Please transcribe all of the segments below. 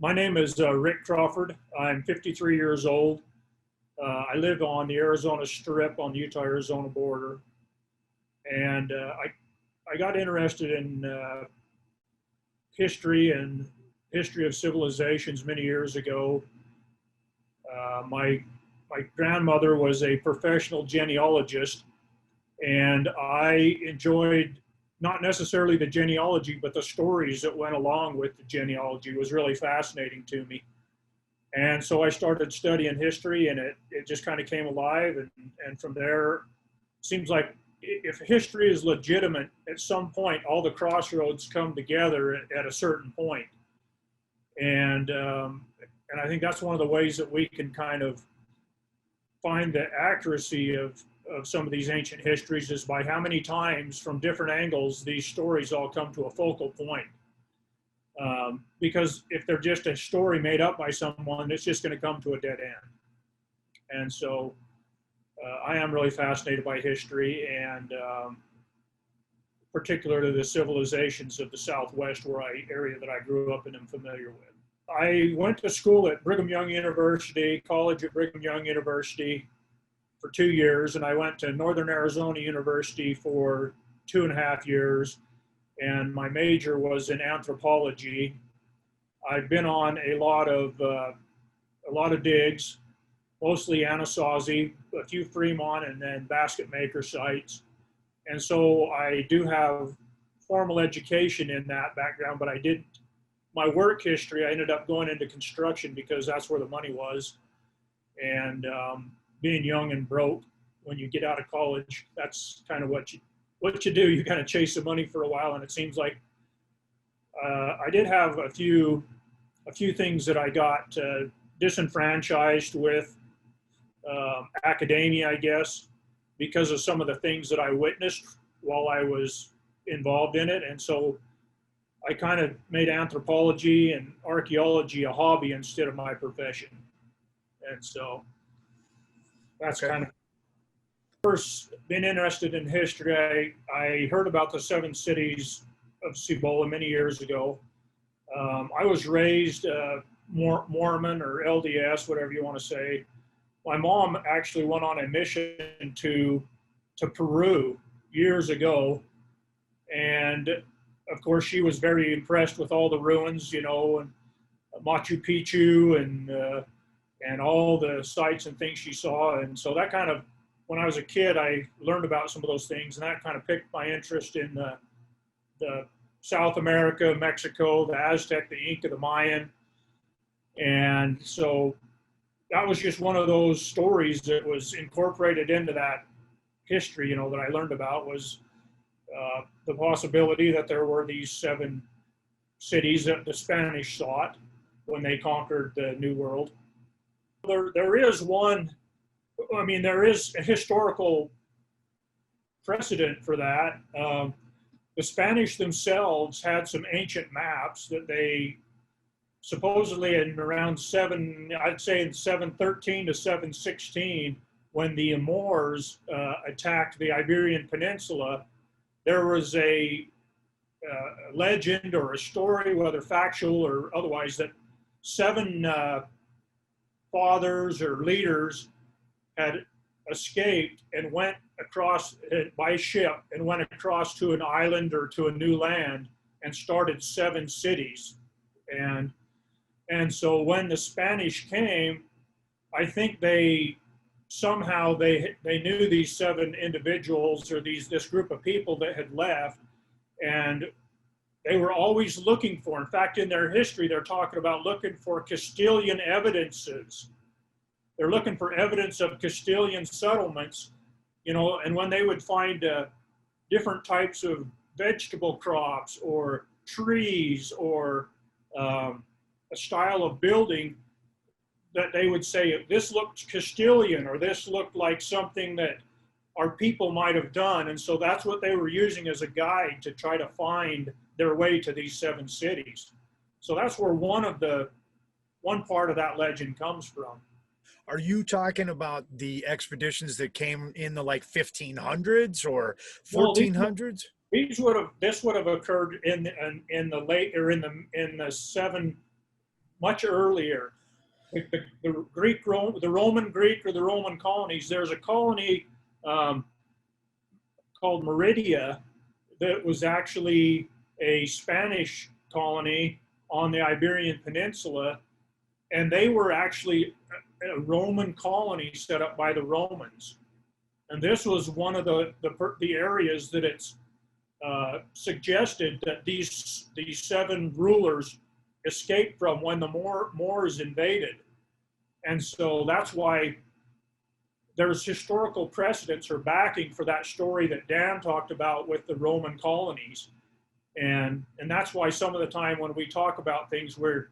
My name is Rick Crawford. I'm 53 years old. I live on the Arizona Strip on the Utah-Arizona border. And I got interested in history and history of civilizations many years ago. My grandmother was a professional genealogist, and I enjoyed not necessarily the genealogy, but the stories that went along with the genealogy was really fascinating to me. And so I started studying history, and it just kind of came alive. And from there, it seems like if history is legitimate, at some point, all the crossroads come together at a certain point. And I think that's one of the ways that we can kind of find the accuracy of some of these ancient histories is by how many times from different angles these stories all come to a focal point. Because if they're just a story made up by someone, it's just going to come to a dead end. And so I am really fascinated by history, and particularly the civilizations of the Southwest area that I grew up in and am familiar with. I went to school at Brigham Young University, college at Brigham Young University for 2 years, and I went to Northern Arizona University for 2.5 years, and my major was in anthropology. I've been on a lot of digs, mostly Anasazi, a few Fremont, and then basket maker sites. And so I do have formal education in that background, but I didn't. My work history, I ended up going into construction because that's where the money was. And being young and broke, when you get out of college, that's kind of what you do. You kind of chase the money for a while, and it seems like I did have a few things that I got disenfranchised with academia, I guess, because of some of the things that I witnessed while I was involved in it. And so I kind of made anthropology and archaeology a hobby instead of my profession. And so that's kind of first been interested in history. I heard about the 7 cities of Cibola many years ago. I was raised Mormon or LDS, whatever you want to say. My mom actually went on a mission to Peru years ago, and of course she was very impressed with all the ruins, and Machu Picchu and all the sites and things she saw. And so that kind of, when I was a kid, I learned about some of those things, and that kind of piqued my interest in the South America, Mexico, the Aztec, the Inca, the Mayan. And so that was just one of those stories that was incorporated into that history, that I learned about, was the possibility that there were these 7 cities that the Spanish sought when they conquered the New World. There is a historical precedent for that. The Spanish themselves had some ancient maps that they supposedly in around 713 to 716, when the Moors attacked the Iberian Peninsula, there was a legend or a story, whether factual or otherwise, that 7 fathers or leaders had escaped and went across by ship and went across to an island or to a new land and started 7 cities. And so when the Spanish came, I think they knew these 7 individuals or this group of people that had left, and they were always looking for, in fact, in their history, they're talking about looking for Castilian evidences. They're looking for evidence of Castilian settlements, and when they would find different types of vegetable crops or trees or a style of building, that they would say, this looked Castilian, or this looked like something that our people might have done. And so that's what they were using as a guide to try to find their way to these 7 cities. So that's where one part of that legend comes from. Are you talking about the expeditions that came in the 1500s or 1400s? This would have occurred in the 7 much earlier. The Greek, the Roman Greek or the Roman colonies. There's a colony called Meridia that was actually a Spanish colony on the Iberian Peninsula, and they were actually a Roman colony set up by the Romans. And this was one of the areas that it's suggested that these seven rulers escaped from when the Moors invaded. And so that's why there's historical precedents or backing for that story that Dan talked about with the Roman colonies. And that's why some of the time when we talk about things where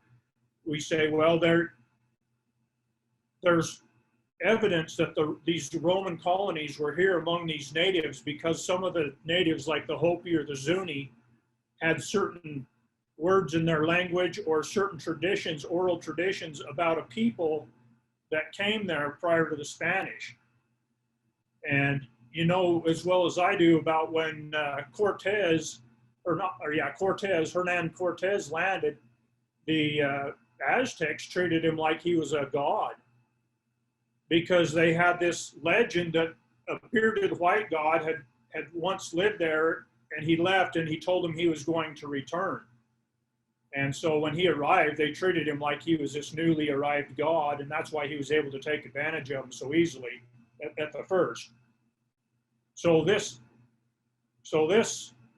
we say, well, there's evidence that these Roman colonies were here among these natives, because some of the natives, like the Hopi or the Zuni, had certain words in their language or certain traditions, oral traditions about a people that came there prior to the Spanish. And you know as well as I do about when Hernan Cortez landed, the Aztecs treated him like he was a god, because they had this legend that a bearded white god had once lived there, and he left, and he told them he was going to return. And so when he arrived, they treated him like he was this newly arrived god, and that's why he was able to take advantage of them so easily at the first. So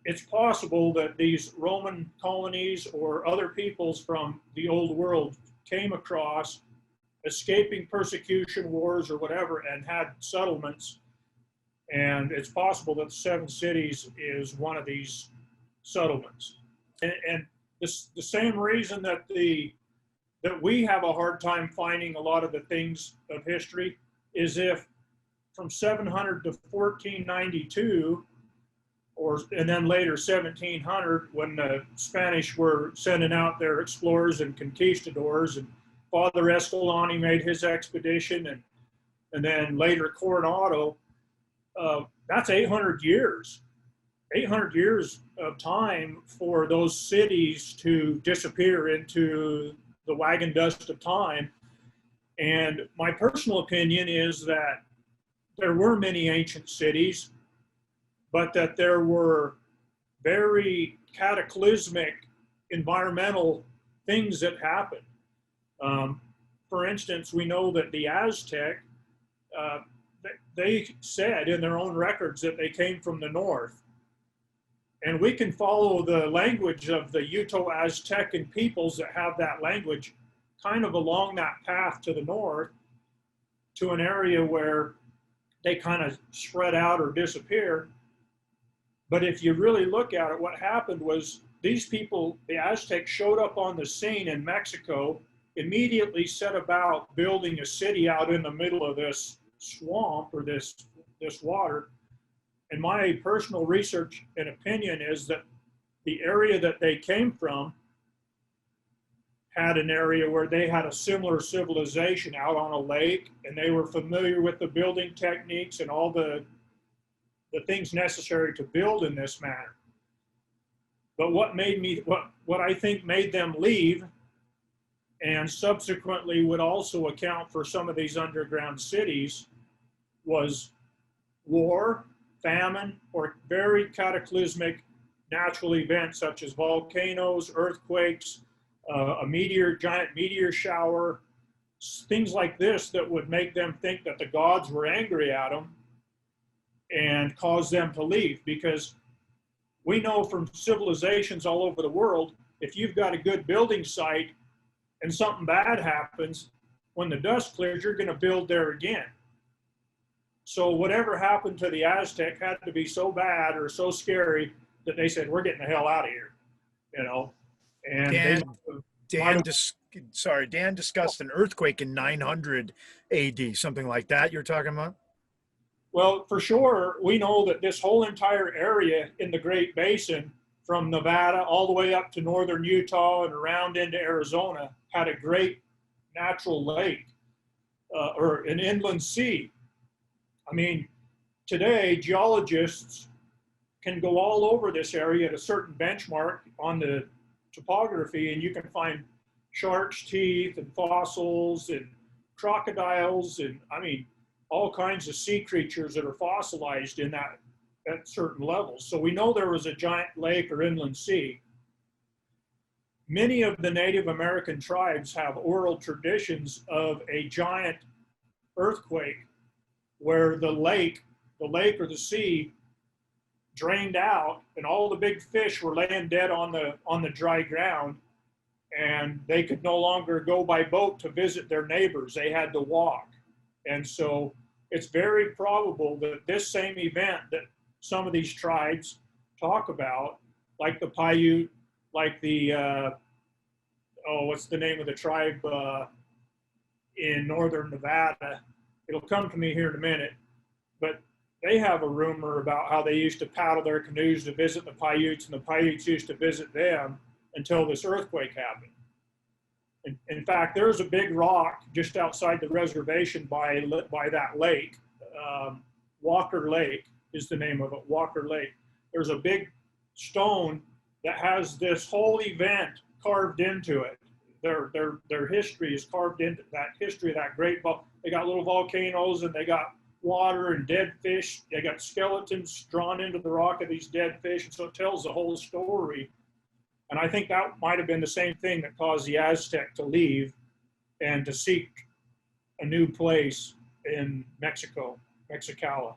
it's possible that these Roman colonies or other peoples from the old world came across, escaping persecution, wars, or whatever, and had settlements. And it's possible that the Seven Cities is one of these settlements. And the same reason that we have a hard time finding a lot of the things of history is if from 700 to 1492, and then later 1700, when the Spanish were sending out their explorers and conquistadors, and Father Escalante made his expedition, and then later Coronado, that's 800 years. 800 years of time for those cities to disappear into the wagon dust of time. And my personal opinion is that there were many ancient cities, but that there were very cataclysmic environmental things that happened. For instance, we know that the Aztec, they said in their own records that they came from the north. And we can follow the language of the Uto-Aztecan peoples that have that language kind of along that path to the north to an area where they kind of spread out or disappear. But if you really look at it, what happened was these people, the Aztecs, showed up on the scene in Mexico, immediately set about building a city out in the middle of this swamp or this water. And my personal research and opinion is that the area that they came from had an area where they had a similar civilization out on a lake, and they were familiar with the building techniques and all the things necessary to build in this manner. But what I think made them leave, and subsequently would also account for some of these underground cities, was war, famine, or very cataclysmic natural events such as volcanoes, earthquakes, a giant meteor shower, things like this that would make them think that the gods were angry at them and cause them to leave. Because we know from civilizations all over the world, if you've got a good building site and something bad happens, when the dust clears, you're going to build there again. So whatever happened to the Aztec had to be so bad or so scary that they said, we're getting the hell out of here, you know. And Dan discussed an earthquake in 900 AD, something like that you're talking about? Well, for sure, we know that this whole entire area in the Great Basin, from Nevada all the way up to northern Utah and around into Arizona, had a great natural lake or an inland sea. I mean, today, geologists can go all over this area at a certain benchmark on the topography, and you can find shark's teeth and fossils and crocodiles and, I mean, all kinds of sea creatures that are fossilized in that at certain levels. So we know there was a giant lake or inland sea. Many of the Native American tribes have oral traditions of a giant earthquake where the lake or the sea drained out and all the big fish were laying dead on the dry ground, and they could no longer go by boat to visit their neighbors. They had to walk. And so it's very probable that this same event that some of these tribes talk about, like the Paiute, like the what's the name of the tribe in northern Nevada? It'll come to me here in a minute, but they have a rumor about how they used to paddle their canoes to visit the Paiutes, and the Paiutes used to visit them until this earthquake happened. In fact, there's a big rock just outside the reservation by that lake. Walker Lake is the name of it, Walker Lake. There's a big stone that has this whole event carved into it. Their history is carved into that history of that great, they got little volcanoes and they got water and dead fish. They got skeletons drawn into the rock of these dead fish. And so it tells the whole story. And I think that might have been the same thing that caused the Aztec to leave and to seek a new place in Mexico, Mexicala.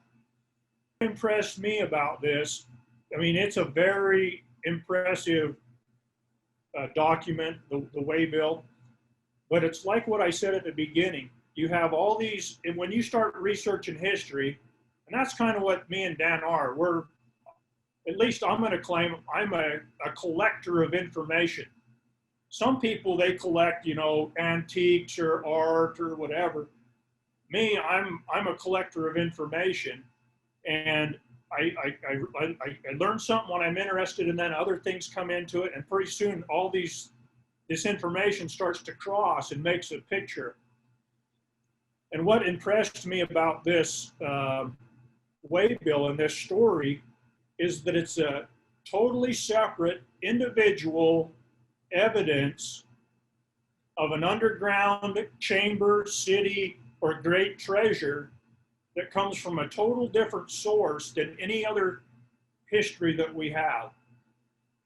What impressed me about this, I mean, it's a very impressive document, the waybill, but it's like what I said at the beginning. You have all these, and when you start researching history, and that's kind of what me and Dan are, we're, at least I'm going to claim I'm a collector of information. Some people, they collect, you know, antiques or art or whatever. Me, I'm a collector of information, and I learn something when I'm interested, and then other things come into it, and pretty soon all this information starts to cross and makes a picture. And what impressed me about this waybill and this story is that it's a totally separate individual evidence of an underground chamber, city, or great treasure that comes from a total different source than any other history that we have.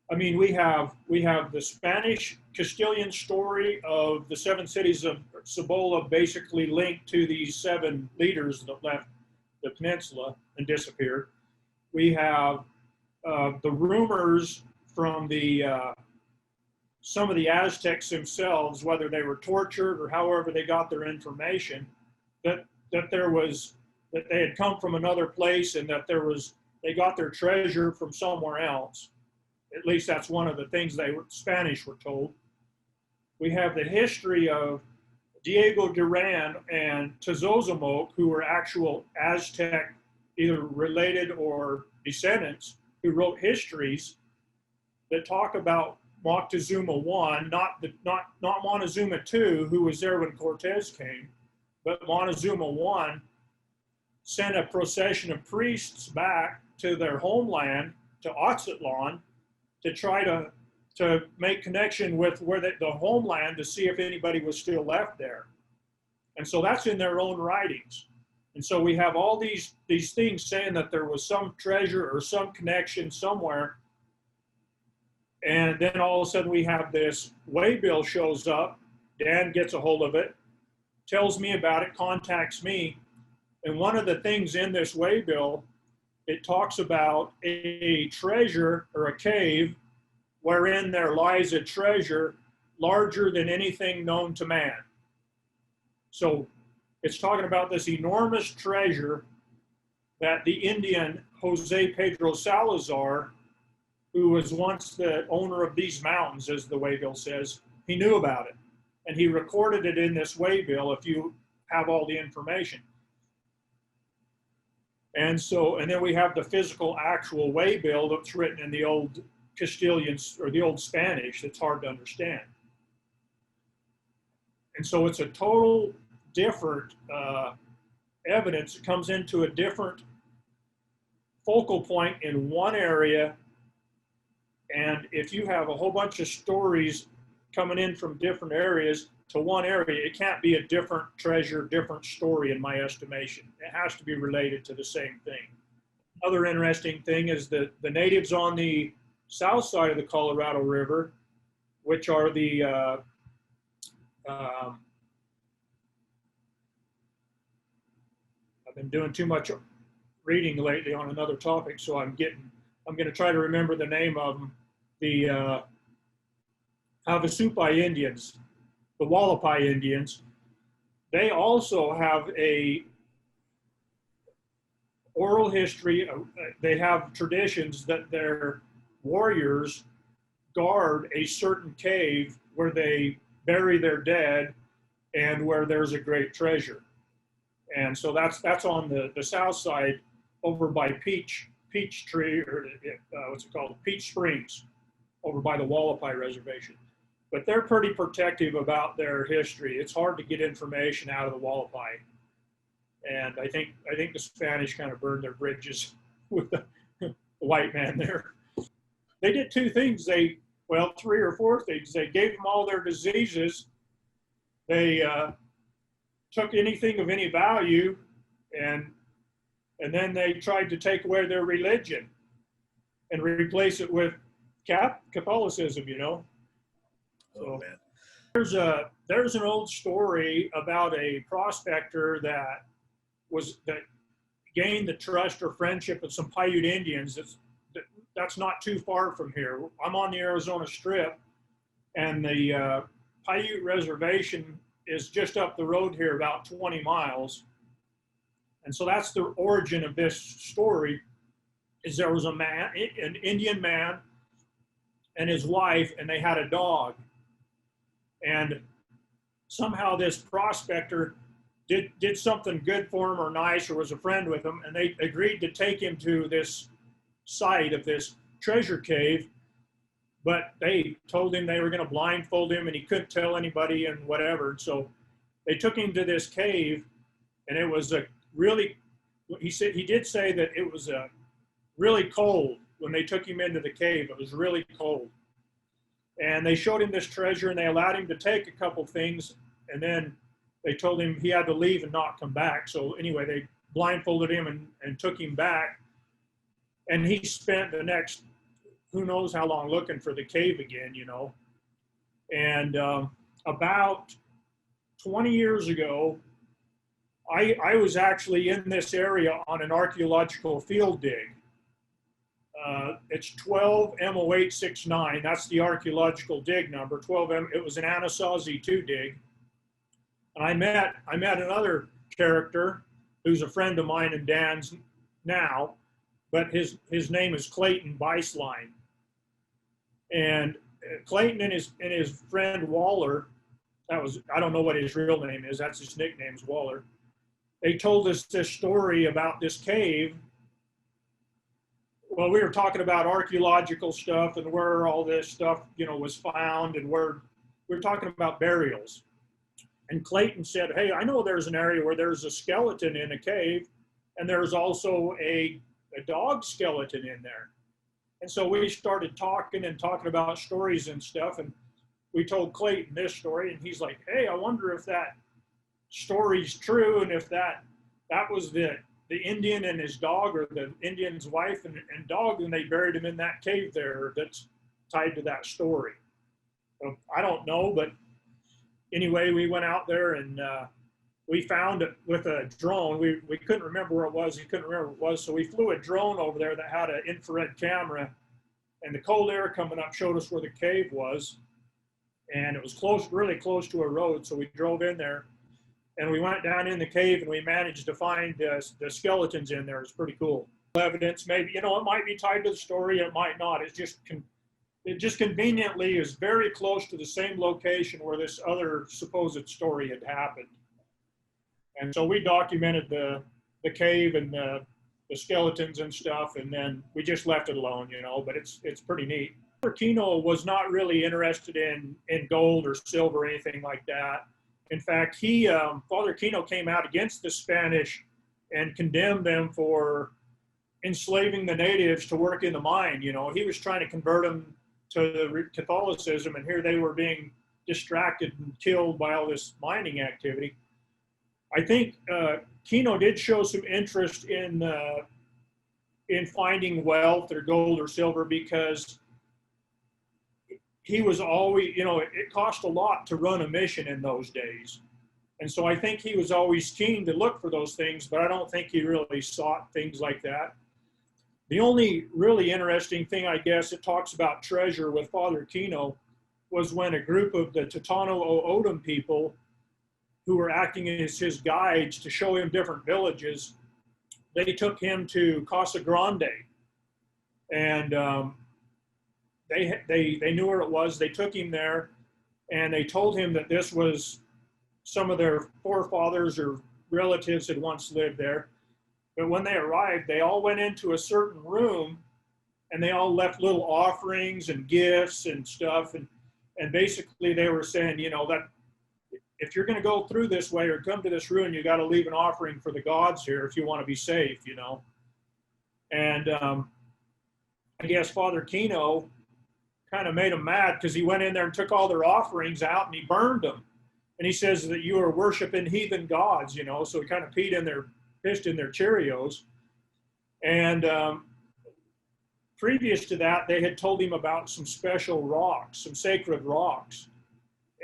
I mean, we have the Spanish Castilian story of the 7 cities of Cibola basically linked to these 7 leaders that left the peninsula and disappeared. We have the rumors from some of the Aztecs themselves, whether they were tortured or however they got their information, that they had come from another place and that they got their treasure from somewhere else. At least that's one of the things Spanish were told. We have the history of Diego Duran and Tezozomoc, who were actual Aztec, either related or descendants, who wrote histories that talk about Moctezuma I, not Montezuma II, who was there when Cortez came, but Montezuma I sent a procession of priests back to their homeland, to Oxatlan, to try to make connection with where the homeland to see if anybody was still left there. And so that's in their own writings. And so we have all these things saying that there was some treasure or some connection somewhere. And then all of a sudden we have this waybill shows up. Dan gets a hold of it, tells me about it, contacts me. And one of the things in this waybill, it talks about a treasure or a cave wherein there lies a treasure larger than anything known to man. So it's talking about this enormous treasure that the Indian Jose Pedro Salazar, who was once the owner of these mountains, as the waybill says, he knew about it. And he recorded it in this waybill if you have all the information. And then we have the physical, actual waybill that's written in the old Castilian or the old Spanish that's hard to understand. And so it's a total different evidence. It comes into a different focal point in one area. And if you have a whole bunch of stories coming in from different areas to one area, it can't be a different treasure, different story in my estimation. It has to be related to the same thing. Another interesting thing is that the natives on the south side of the Colorado River, which are the I've been doing too much reading lately on another topic, so I'm going to try to remember the name of them. The Havasupai Indians, the Wallapai Indians, they also have a oral history. They have traditions that their warriors guard a certain cave where they bury their dead and where there's a great treasure. And so that's on the south side over by Peach Tree, or what's it called? Peach Springs, over by the Wallapai Reservation. But they're pretty protective about their history. It's hard to get information out of the Wallapai. And I think the Spanish kind of burned their bridges with the white man there. They did two things. Three or four things. They gave them all their diseases. They took anything of any value, and then they tried to take away their religion and replace it with Catholicism, you know. Oh, man. There's an old story about a prospector that gained the trust or friendship of some Paiute Indians. That's not too far from here. I'm on the Arizona Strip, and the Paiute Reservation is just up the road here, about 20 miles. And so that's the origin of this story. Is there was a man, an Indian man, and his wife, and they had a dog. And somehow this prospector did something good for him or nice, or was a friend with him, and they agreed to take him to this site of this treasure cave, but they told him they were going to blindfold him and he couldn't tell anybody and whatever. So they took him to this cave, and it was he did say that it was really cold when they took him into the cave. It was really cold. And they showed him this treasure, and they allowed him to take a couple things, and then they told him he had to leave and not come back. So anyway, they blindfolded him and took him back. And he spent the next, who knows how long, looking for the cave again, you know. And about 20 years ago, I was actually in this area on an archaeological field dig. It's 12M0869. That's the archaeological dig number. 12M. It was an Anasazi 2 dig. And I met another character who's a friend of mine and Dan's now, but his name is Clayton Beisline. And Clayton and his friend Waller, I don't know what his real name is. That's his nickname, is Waller. They told us this story about this cave. Well, we were talking about archaeological stuff and where all this stuff, you know, was found, and we were talking about burials. And Clayton said, "Hey, I know there's an area where there's a skeleton in a cave, and there's also a dog skeleton in there." And so we started talking about stories and stuff, and we told Clayton this story, and he's like, "Hey, I wonder if that story's true, and if that was the Indian and his dog, or the Indian's wife and dog, and they buried him in that cave there that's tied to that story." So I don't know, but anyway, we went out there and we found it with a drone. We couldn't remember where it was. He couldn't remember what it was. So we flew a drone over there that had an infrared camera, and the cold air coming up showed us where the cave was. And it was close, really close to a road. So we drove in there, and we went down in the cave, and we managed to find the skeletons in there. It's pretty cool. Evidence, maybe, you know, it might be tied to the story, it might not. It just conveniently is very close to the same location where this other supposed story had happened. And so we documented the cave and the skeletons and stuff, and then we just left it alone, you know, but it's pretty neat. Father Kino was not really interested in gold or silver or anything like that. In fact, Father Kino came out against the Spanish and condemned them for enslaving the natives to work in the mine. You know, he was trying to convert them to Catholicism, and here they were being distracted and killed by all this mining activity. I think Kino did show some interest in finding wealth or gold or silver, because he was always, you know, it cost a lot to run a mission in those days. And so I think he was always keen to look for those things, but I don't think he really sought things like that. The only really interesting thing, I guess, it talks about treasure with Father Kino was when a group of the Totano O'odham people who were acting as his guides to show him different villages, they took him to Casa Grande. And they knew where it was. They took him there, and they told him that this was some of their forefathers or relatives had once lived there. But when they arrived, they all went into a certain room, and they all left little offerings and gifts and stuff. And basically they were saying, you know, that if you're going to go through this way or come to this ruin, you got to leave an offering for the gods here if you want to be safe, you know. And I guess Father Kino kind of made them mad, because he went in there and took all their offerings out and he burned them. And he says that you are worshiping heathen gods, you know, so he kind of pissed in their Cheerios. And previous to that, they had told him about some special rocks, some sacred rocks.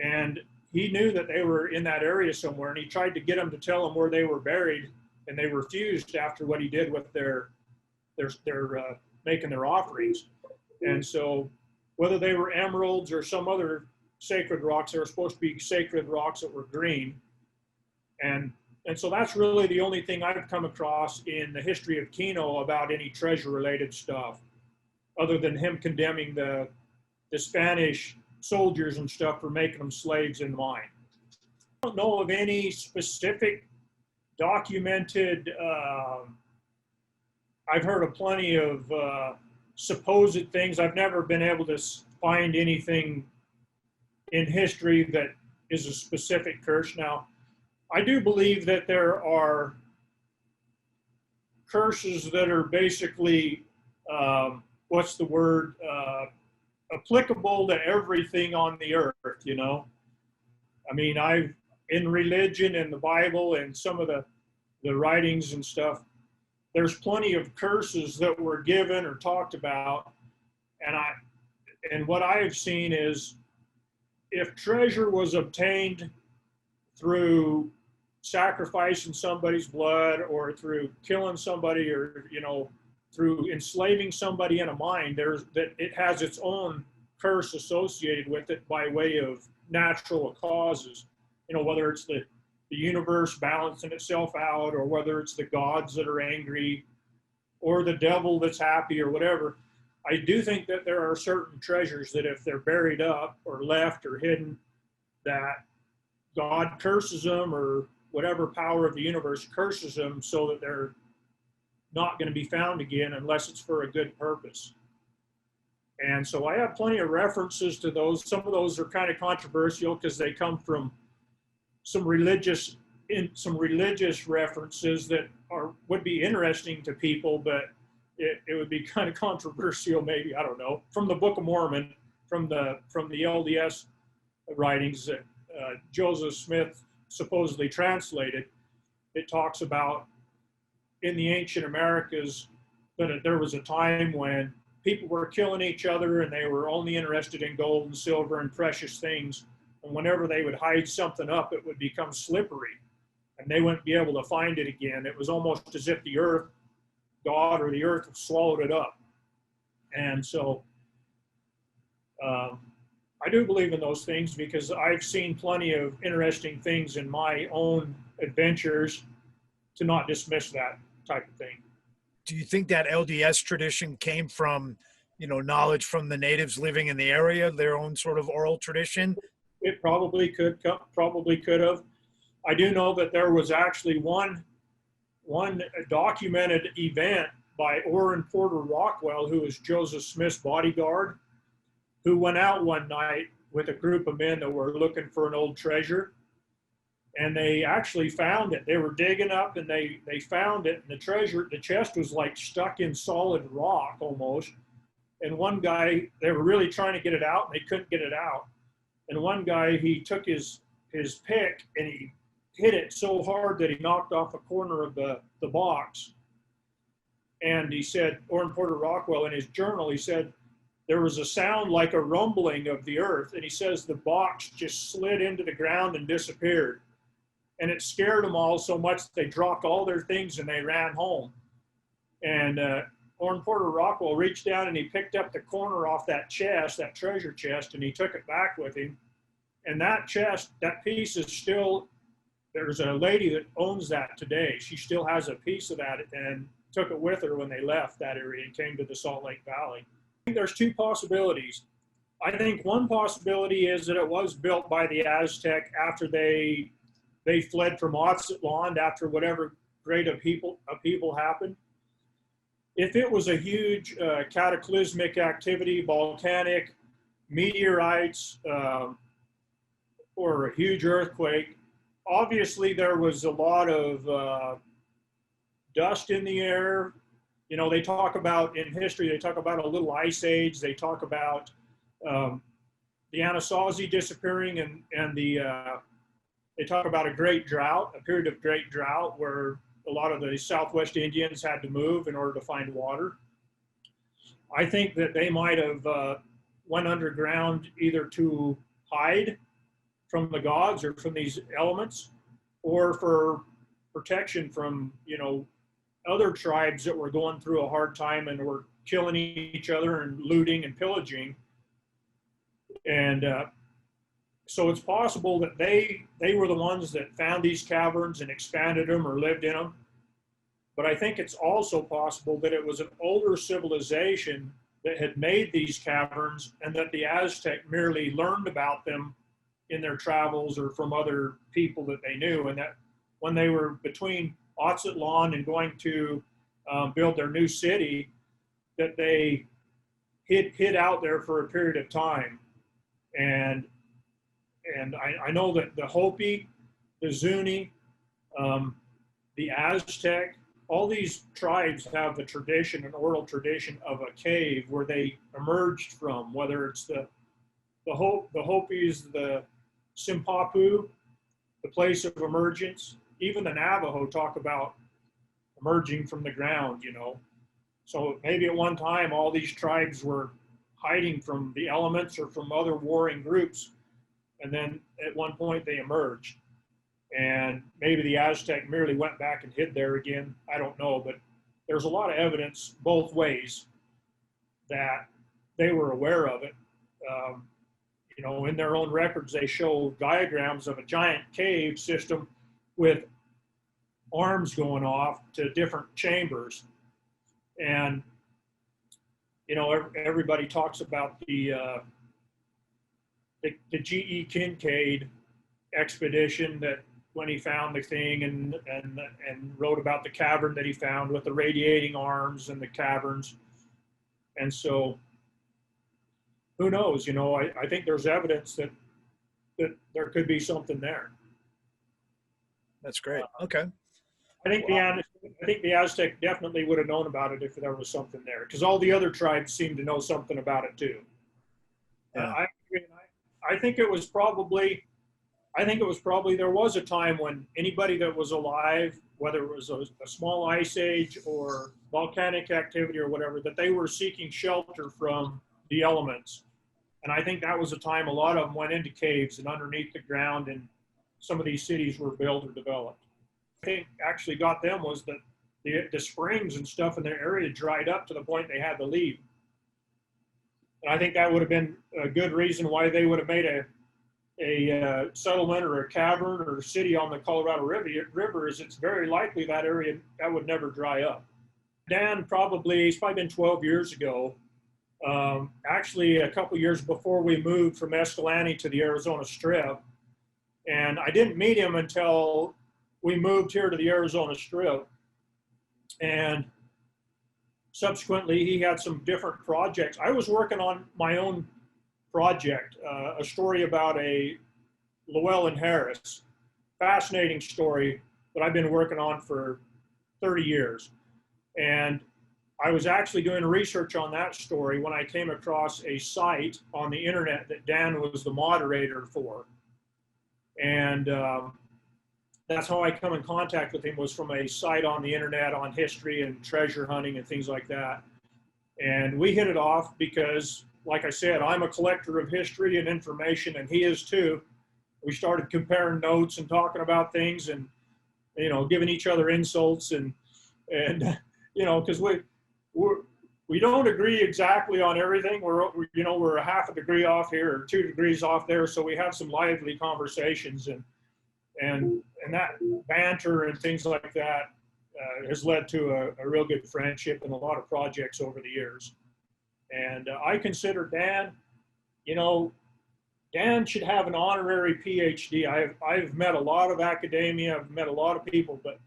And he knew that they were in that area somewhere, and he tried to get them to tell him where they were buried, and they refused after what he did with their making their offerings. And so whether they were emeralds or some other sacred rocks, they were supposed to be sacred rocks that were green. And so that's really the only thing I've come across in the history of Kino about any treasure related stuff, other than him condemning the Spanish soldiers and stuff for making them slaves in mine. I don't know of any specific documented, I've heard of plenty of supposed things. I've never been able to find anything in history that is a specific curse. Now, I do believe that there are curses that are basically, what's the word, applicable to everything on the earth, you know. I mean, in religion and the Bible and some of the writings and stuff, there's plenty of curses that were given or talked about. And what I've seen is, if treasure was obtained through sacrificing somebody's blood or through killing somebody, or, you know, through enslaving somebody in a mine, that it has its own curse associated with it by way of natural causes. You know, whether it's the universe balancing itself out, or whether it's the gods that are angry, or the devil that's happy, or whatever. I do think that there are certain treasures that if they're buried up or left or hidden, that God curses them, or whatever power of the universe curses them, so that they're not going to be found again unless it's for a good purpose. And so I have plenty of references to those. Some of those are kind of controversial because they come from some religious references that would be interesting to people, but it would be kind of controversial, maybe, I don't know. From the Book of Mormon, from the LDS writings that Joseph Smith supposedly translated, it talks about in the ancient Americas that there was a time when people were killing each other and they were only interested in gold and silver and precious things. And whenever they would hide something up, it would become slippery and they wouldn't be able to find it again. It was almost as if the earth, God or the earth, swallowed it up. And so I do believe in those things because I've seen plenty of interesting things in my own adventures to not dismiss that type of thing. Do you think that LDS tradition came from, you know, knowledge from the natives living in the area, their own sort of oral tradition? It probably could have. I do know that there was actually one documented event by Orrin Porter Rockwell, who was Joseph Smith's bodyguard, who went out one night with a group of men that were looking for an old treasure. And they actually found it. They were digging up and they found it. And the chest was like stuck in solid rock almost. And one guy, they were really trying to get it out and they couldn't get it out. And one guy, he took his pick and he hit it so hard that he knocked off a corner of the box. And he said, Orrin Porter Rockwell, in his journal, he said, there was a sound like a rumbling of the earth. And he says the box just slid into the ground and disappeared. And it scared them all so much they dropped all their things and they ran home. And Orrin Porter Rockwell reached down and he picked up the corner off that chest, that treasure chest, and he took it back with him. And that chest, that piece is still, there's a lady that owns that today. She still has a piece of that and took it with her when they left that area and came to the Salt Lake Valley. I think there's two possibilities. I think one possibility is that it was built by the Aztec after they fled from Aztlan after whatever great upheaval happened. If it was a huge cataclysmic activity, volcanic, meteorites, or a huge earthquake, obviously there was a lot of dust in the air. You know, they talk about, in history, they talk about a little ice age. They talk about the Anasazi disappearing and they talk about a great drought, a period of great drought where a lot of the Southwest Indians had to move in order to find water. I think that they might have went underground either to hide from the gods or from these elements, or for protection from, you know, other tribes that were going through a hard time and were killing each other and looting and pillaging. And so it's possible that they were the ones that found these caverns and expanded them or lived in them. But I think it's also possible that it was an older civilization that had made these caverns and that the Aztec merely learned about them in their travels or from other people that they knew. And that when they were between Aztlan and going to build their new city, that they hid out there for a period of time. And I know that the Hopi, the Zuni, the Aztec, all these tribes have a tradition, an oral tradition of a cave where they emerged from, whether it's the Hopis, the Simpapu, the place of emergence. Even the Navajo talk about emerging from the ground, you know. So maybe at one time all these tribes were hiding from the elements or from other warring groups, and then at one point they emerged. And maybe the Aztec merely went back and hid there again. I don't know, but there's a lot of evidence both ways that they were aware of it. You know, in their own records, they show diagrams of a giant cave system with arms going off to different chambers. And, you know, everybody talks about the G.E. Kincaid expedition, that when he found the thing and wrote about the cavern that he found with the radiating arms and the caverns. And so who knows, you know, I think there's evidence that there could be something there. That's great. Okay. I think the Aztec definitely would have known about it if there was something there, because all the other tribes seem to know something about it too. Yeah. I think it was probably there was a time when anybody that was alive, whether it was a small ice age or volcanic activity or whatever, that they were seeking shelter from the elements. And I think that was a time a lot of them went into caves and underneath the ground, and some of these cities were built or developed. I think actually got them was that the springs and stuff in their area dried up to the point they had to leave. And I think that would have been a good reason why they would have made a settlement or a cavern or a city on the Colorado River, is it's very likely that area that would never dry up. Dan, it's probably been 12 years ago. Actually, a couple years before we moved from Escalante to the Arizona Strip. And I didn't meet him until we moved here to the Arizona Strip. And subsequently, he had some different projects. I was working on my own project, a story about a Llewellyn Harris, fascinating story that I've been working on for 30 years. And I was actually doing research on that story when I came across a site on the internet that Dan was the moderator for. And that's how I come in contact with him, was from a site on the internet on history and treasure hunting and things like that. And we hit it off because, like I said, I'm a collector of history and information, and he is too. We started comparing notes and talking about things, and giving each other insults, and because we don't agree exactly on everything. We're a half a degree off here or 2 degrees off there, so we have some lively conversations, and that banter and things like that has led to a real good friendship and a lot of projects over the years. And I consider Dan, Dan should have an honorary PhD. I've met a lot of academia, I've met a lot of people, but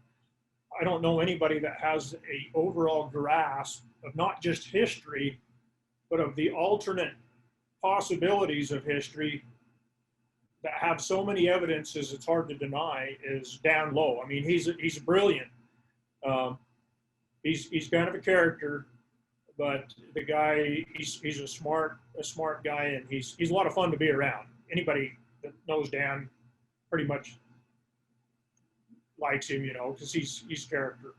I don't know anybody that has a overall grasp of not just history, but of the alternate possibilities of history that have so many evidences it's hard to deny, is Dan Lowe. I mean, he's brilliant. He's kind of a character, but the guy, he's a smart guy, and he's a lot of fun to be around. Anybody that knows Dan pretty much likes him, because he's character.